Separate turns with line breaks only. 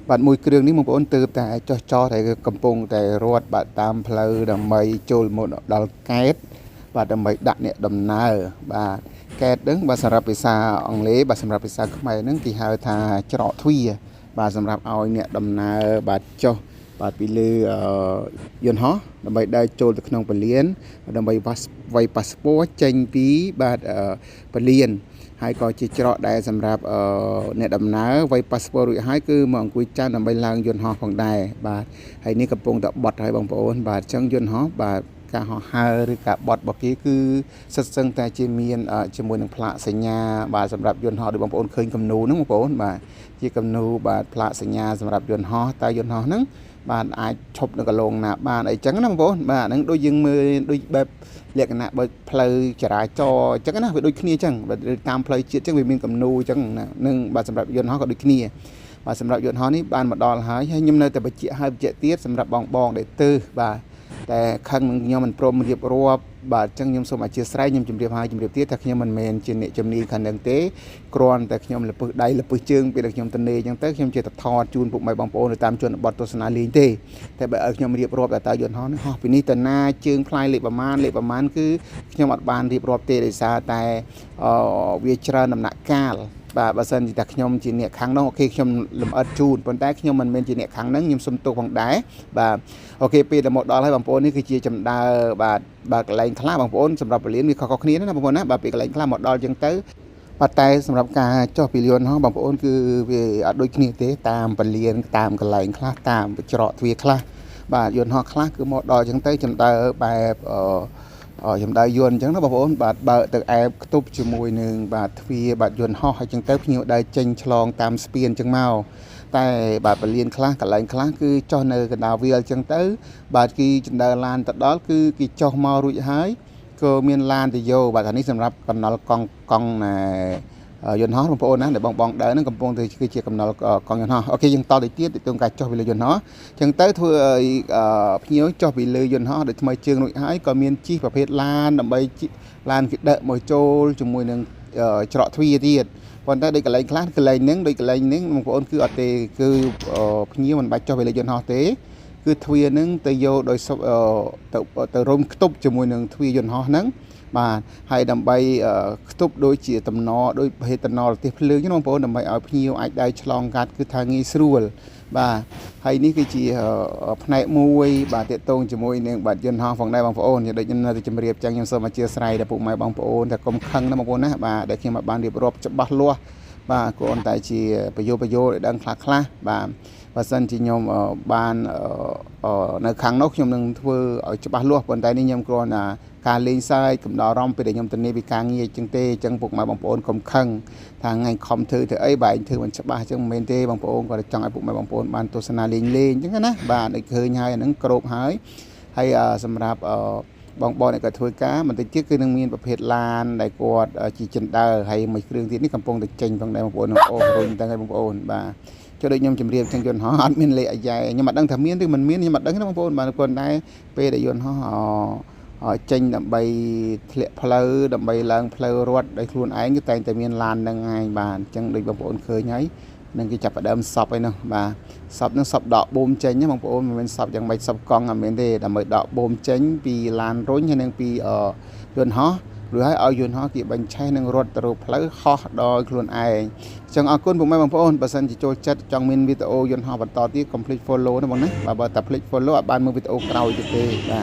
បាទមួយគ្រឿងនេះបងប្អូនទើបតែចោះចោលតែកំពុងតែរត់បាទតាមផ្លូវដើម្បីចូលមកដល់កែតបាទដើម្បីដាក់អ្នកដំណើរបាទកែតហ្នឹងបាទសម្រាប់ភាសាអង់គ្លេសបាទសម្រាប់ភាសាខ្មែរហ្នឹងគេហៅថាច្រកទ្វារបាទសម្រាប់ឲ្យអ្នកដំណើរបាទចុះបាទពីលើយន្តហោះដើម្បីដើរចូលទៅក្នុងពលានដើម្បីវាយប៉ាសពតចេញពីបាទពលានហើយក៏ជាច្រកដែលសម្រាប់អ្នកដំណើរវាយប៉ាសពតរួចហើយគឺមកអង្គុយចាំដើម្បីឡើងយន្តហោះផងដែរបាទហើយនេះកំពុងតែបត់ហើយបងប្អូនបាទអញ្ចឹងយន្តហោះបាទការហោះហើរឬការបត់របស់គេគឺសិតសឹងតែជាមានជាមួយនឹងផ្លាកសញ្ញាបាទសម្រាប់យន្តហោះដូចបងប្អូនឃើញគំនូហ្នឹងបងប្អូនបាទជាគំនូបាទផ្លាកសញ្ញាសម្រាប់យន្តហោះតែយន្តហោះហ្នឹងបាទអាចឈប់នៅកន្លងណាបានអីចឹងណាបងប្អូនបាទហ្នឹងដូចយើងមើលដូចបែបលក្ខណៈបើផ្លូវចរាចរណ៍អញ្ចឹងណាវាដូចគ្នាអញ្ចឹងបាទតាមផ្លូវជាតិអញ្ចឹងវាមានគំនូអញ្ចឹងណានឹងបាទសម្រាប់យន្តហោះក៏ដូចគ្នាបាទសម្រាប់យន្តហោះនេះបានមកដល់ហើយខ្ញុំនៅតែបញ្ជាក់ហើយបញ្ជាក់ទៀតសម្រាប់បងដែលទើសបាទតែខឹងនឹងខ្ញុំមិនព្រមរៀបរាប់បាទអញ្ចឹងខ្ញុំសូមអធិស្ឋានខ្ញុំជម្រាបហើយជម្រាបទៀតថាខ្ញុំមិនមែនជាអ្នកជំនាញខាងនឹងទេគ្រាន់តែខ្ញុំលពឹសដៃលពឹសជើងពេលដែលខ្ញុំទៅនេអញ្ចឹងទៅខ្ញុំជាតថតជូនពុកម៉ែបងប្អូននៅតាមជនបទទស្សនាលេងទេតែបើឲ្យខ្ញុំរៀបរាប់តើយន្តហោះនេះហោះពីនេះទៅណាជើងផ្លាយលេខប្រមាណគឺខ្ញុំអត់បានរៀបរាប់ទេដោយសារតែវាច្រើនដំណាក់កាលបាទបើសិនជាតែខ្ញុំជាអ្នកខាងនោះអូខេខ្ញុំលម្អិតជូនប៉ុន្តែខ្ញុំមិនមែនជាអ្នកខាងហ្នឹងខ្ញុំសុំទោសផងដែរបាទអូខេពេលដែលមកដល់ហើយបងប្អូននេះគឺជាចំដើបាទកន្លែងខ្លះបងប្អូនសម្រាប់ពលានវាខុសៗគ្នាណាបងប្អូនណាបាទពេលកន្លែងខ្លះមកដល់អញ្ចឹងទៅបាទតែសម្រាប់ការចុះពលានហោះបងប្អូនគឺវាអត់ដូចគ្នាទេតាមពលានតាមកន្លែងខ្លះតាមច្រកទ្វារខ្លះបាទយន្តហោះខ្លះគឺមកដល់អញ្ចឹងទៅចំដើបែបចំដើយន្តអញ្ចឹងណាបងប្អូនបាទបើទៅអែបខ្ទប់ជាមួយនឹងបាទទ្វារបាទយន្តហោះហើយអញ្ចឹងទៅភ្ញៀវដើរចេញឆ្លងតាមស្ពានអញ្ចឹងមកតែបាទពលានខ្លះកន្លែងខ្លះគឺចុះនៅកណ្ដាលវាលអញ្ចឹងទៅបាទគឺចំដើឡានទៅដល់គឺគេចុះមករួចហើយក៏មានឡានទៅយកបាទអានេះសម្រាប់កំណល់កង់យន្តហោះបងប្អូនណាដែលបងដើរហ្នឹងកំពុងតែគឺជាកំណល់កង់យន្តហោះអូខេយើងតទៅទៀតទៅការចុះពីលើយន្តហោះអញ្ចឹងទៅធ្វើឲ្យភ្ញៀវចុះពីលើយន្តហោះដោយថ្មីជើងរួចហើយក៏មានជិះប្រភេទឡានដើម្បីឡានគេដឹកមកចូលជាមួយនឹងច្រកទ្វារទៀតប៉ុន្តែដូចកន្លែងខ្លះកន្លែងហ្នឹងបងប្អូនគឺអត់ទេគឺភ្ញៀវមិនបាច់ចុះពីលើយន្តហោះទេគឺទ្វារហ្នឹងទៅយកដោយទៅរុំខ្ទប់ជាមួយនឹងទ្វារយន្តហោះហ្នឹងបាទហើយដើម្បីខ្ទប់ដូចជាតំណដូចប្រភេទតំណរទេសភ្លើងហ្នឹងបងប្អូនដើម្បីឲ្យភ្ញៀវអាចដើរឆ្លងកាត់គឺថាងាយស្រួលបាទហើយនេះគឺជាផ្នែកមួយបាទតាក់ទងជាមួយនឹងបាទយន្តហោះផងដែរបងប្អូនដូចខ្ញុំនៅតែជម្រាបចឹងខ្ញុំសូមអធិស្ឋានដល់ពុកម៉ែបងប្អូនតែកុំខឹងណាបងប្អូនណាបាទដែលខ្ញុំបានរៀបរាប់ច្បាស់លាស់បាទគ្រាន់តែជាប្រយោគដែលដឹងខ្លះបាទបើសិនជាខ្ញុំបាននៅខាងនោះខ្ញុំនឹងធ្វើឲ្យច្បាស់លាស់ប៉ុន្តែនេះខ្ញុំគ្រាន់តែការលេងសើចកំដរអារម្មណ៍ពេលដែលខ្ញុំទៅនេះពីការងារអញ្ចឹងទេអញ្ចឹងពុកម៉ែបងប្អូនកុំខឹងថាថ្ងៃខំធ្វើអីបែរធ្វើមិនច្បាស់អញ្ចឹងមិនមែនទេបងប្អូនគាត់ចង់ឲ្យពុកម៉ែបងប្អូនបានទស្សនាលេងអញ្ចឹងណាបាទឲ្យឃើញហើយអាហ្នឹងគ្របហើយសម្រាប់បងដែលគាត់ធ្វើការបន្តិចទៀតគឺនឹងមានប្រភេទឡានដែលគាត់ជាចិនដើហើយមួយគ្រឿងទៀតនេះកំពុងតែចេញផងដែរបងប្អូនអូរុញទាំងហើយបងប្អូនបាទចុះដូចខ្ញុំជម្រាបចឹងយន្តហោះអត់មានលេខអាយ៉ែខ្ញុំអត់ដឹងថាមានឬមិនមានខ្ញុំអត់ដឹងទេបងប្អូនបាទគាត់ដែរពេលដែលយន្តហោះចេញដើម្បីធ្លាក់ផ្លូវដើម្បីឡើងផ្លូវរត់ដោយខ្លួនឯងគឺតែងតែមានឡាននឹងឯងបាទអញ្ចឹងដូចបងប្អូនឃើញហើយនឹងគេចាប់ផ្ដើមសពហើយនោះបាទសពនឹងសពដកបូមចេញណាបងប្អូនមិនមែនសពយ៉ាងម៉េចសពកង់អត់មែនទេដើម្បីដកបូមចេញពីឡានរុញហើយនឹងពីយន្តហោះឬឲ្យយន្តហោះគេបញ្ឆេះនឹងរត់ទៅរកផ្លូវហោះដោយខ្លួនឯងអញ្ចឹងអរគុណពុកម៉ែបងប្អូនបើសិនជាចូលចិត្តចង់មានវីដេអូយន្តហោះបន្តទៀត complete follow ណាបងណាបើតែ click follow អត់បានមើលវីដេអូក្រោយទៀតទេបាទ